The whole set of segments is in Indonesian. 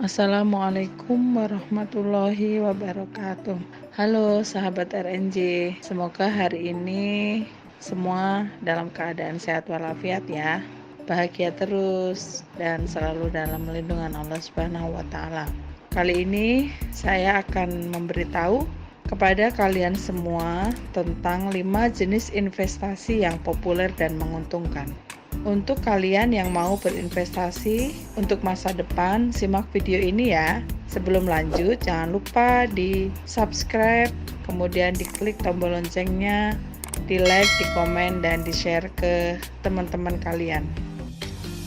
Assalamualaikum warahmatullahi wabarakatuh. Halo sahabat RNJ, semoga hari ini semua dalam keadaan sehat walafiat ya. Bahagia terus dan selalu dalam lindungan Allah Subhanahu wa taala. Kali ini saya akan memberitahu kepada kalian semua tentang 5 jenis investasi yang populer dan menguntungkan. Untuk kalian yang mau berinvestasi untuk masa depan, simak video ini ya. Sebelum lanjut, jangan lupa di subscribe, kemudian diklik tombol loncengnya, di like, di komen, dan di share ke teman-teman kalian.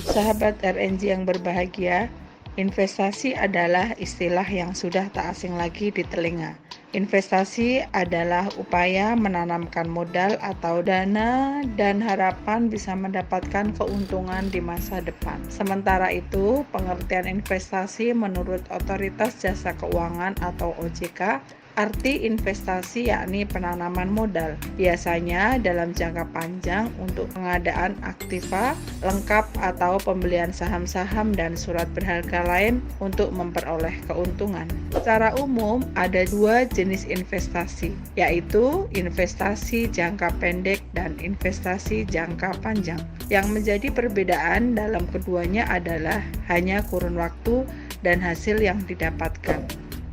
Sahabat RNG yang berbahagia, investasi adalah istilah yang sudah tak asing lagi di telinga. Investasi adalah upaya menanamkan modal atau dana dan harapan bisa mendapatkan keuntungan di masa depan. Sementara itu, pengertian investasi menurut Otoritas Jasa Keuangan atau OJK, arti investasi yakni penanaman modal, biasanya dalam jangka panjang untuk pengadaan aktiva lengkap atau pembelian saham-saham dan surat berharga lain untuk memperoleh keuntungan. Secara umum ada 2 jenis investasi, yaitu investasi jangka pendek dan investasi jangka panjang. Yang menjadi perbedaan dalam keduanya adalah hanya kurun waktu dan hasil yang didapatkan.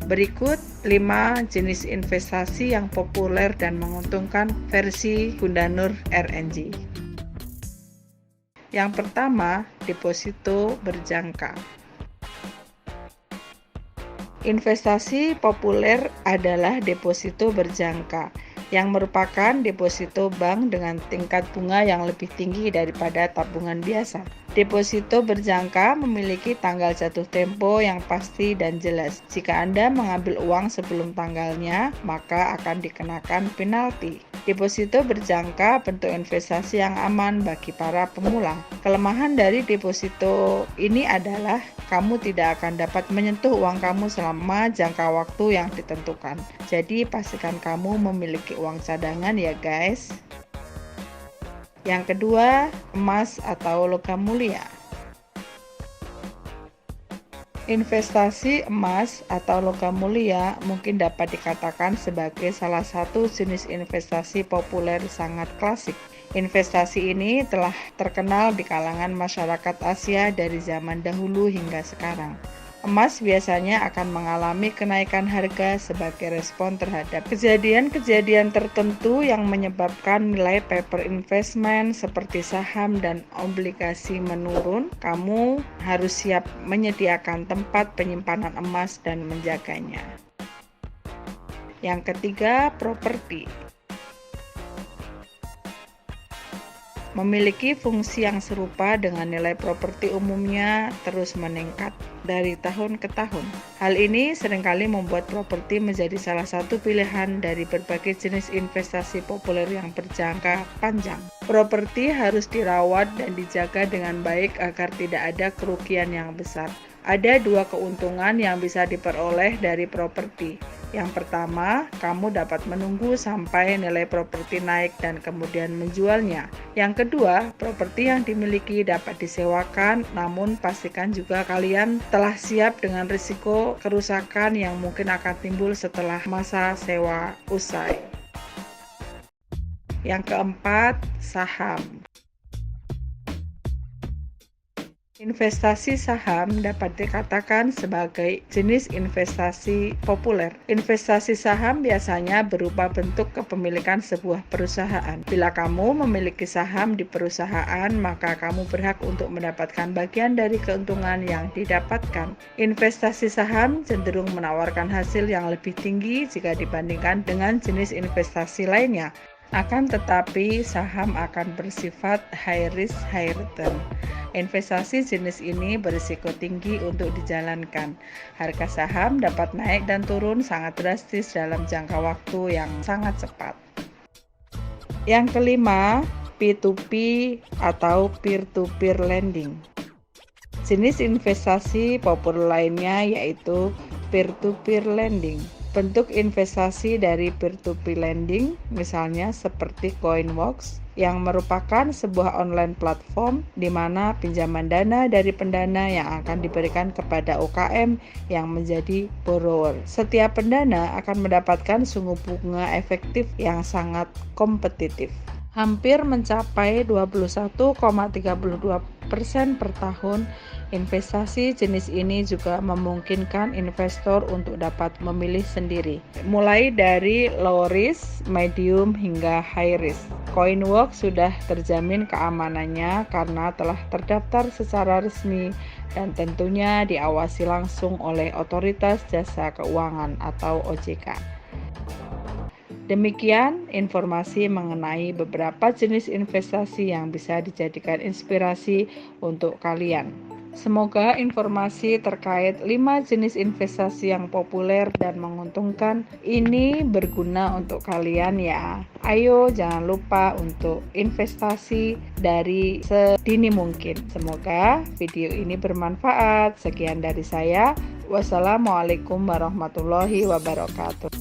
Berikut 5 jenis investasi yang populer dan menguntungkan versi Bunda Nur RNG. Yang pertama, deposito berjangka. Investasi populer adalah deposito berjangka, yang merupakan deposito bank dengan tingkat bunga yang lebih tinggi daripada tabungan biasa. Deposito berjangka memiliki tanggal jatuh tempo yang pasti dan jelas. Jika Anda mengambil uang sebelum tanggalnya, maka akan dikenakan penalti. Deposito berjangka bentuk investasi yang aman bagi para pemula. Kelemahan dari deposito ini adalah kamu tidak akan dapat menyentuh uang kamu selama jangka waktu yang ditentukan. Jadi pastikan kamu memiliki uang cadangan ya guys. Yang kedua, emas atau logam mulia. Investasi emas atau logam mulia mungkin dapat dikatakan sebagai salah satu jenis investasi populer sangat klasik. Investasi ini telah terkenal di kalangan masyarakat Asia dari zaman dahulu hingga sekarang. Emas biasanya akan mengalami kenaikan harga sebagai respon terhadap kejadian-kejadian tertentu yang menyebabkan nilai paper investment seperti saham dan obligasi menurun. Kamu harus siap menyediakan tempat penyimpanan emas dan menjaganya. Yang ketiga, properti. Memiliki fungsi yang serupa dengan nilai properti umumnya terus meningkat dari tahun ke tahun. Hal ini seringkali membuat properti menjadi salah satu pilihan dari berbagai jenis investasi populer yang berjangka panjang. Properti harus dirawat dan dijaga dengan baik agar tidak ada kerugian yang besar. Ada 2 keuntungan yang bisa diperoleh dari properti. Yang pertama, kamu dapat menunggu sampai nilai properti naik dan kemudian menjualnya. Yang kedua, properti yang dimiliki dapat disewakan, namun pastikan juga kalian telah siap dengan risiko kerusakan yang mungkin akan timbul setelah masa sewa usai. Yang keempat, saham. Investasi saham dapat dikatakan sebagai jenis investasi populer. Investasi saham biasanya berupa bentuk kepemilikan sebuah perusahaan. Bila kamu memiliki saham di perusahaan, maka kamu berhak untuk mendapatkan bagian dari keuntungan yang didapatkan. Investasi saham cenderung menawarkan hasil yang lebih tinggi jika dibandingkan dengan jenis investasi lainnya. Akan tetapi, saham akan bersifat high risk, high return. Investasi jenis ini berisiko tinggi untuk dijalankan. Harga saham dapat naik dan turun sangat drastis dalam jangka waktu yang sangat cepat. Yang kelima, P2P atau peer-to-peer lending. Jenis investasi populer lainnya yaitu peer-to-peer lending. Bentuk investasi dari peer-to-peer lending misalnya seperti Coinbox yang merupakan sebuah online platform di mana pinjaman dana dari pendana yang akan diberikan kepada UKM yang menjadi borrower. Setiap pendana akan mendapatkan suku bunga efektif yang sangat kompetitif, hampir mencapai 21,32% per tahun. Investasi jenis ini juga memungkinkan investor untuk dapat memilih sendiri, mulai dari low risk, medium, hingga high risk. Coinworks sudah terjamin keamanannya karena telah terdaftar secara resmi dan tentunya diawasi langsung oleh Otoritas Jasa Keuangan atau OJK. Demikian informasi mengenai beberapa jenis investasi yang bisa dijadikan inspirasi untuk kalian. Semoga informasi terkait 5 jenis investasi yang populer dan menguntungkan ini berguna untuk kalian ya. Ayo jangan lupa untuk investasi dari sedini mungkin. Semoga video ini bermanfaat. Sekian dari saya. Wassalamualaikum warahmatullahi wabarakatuh.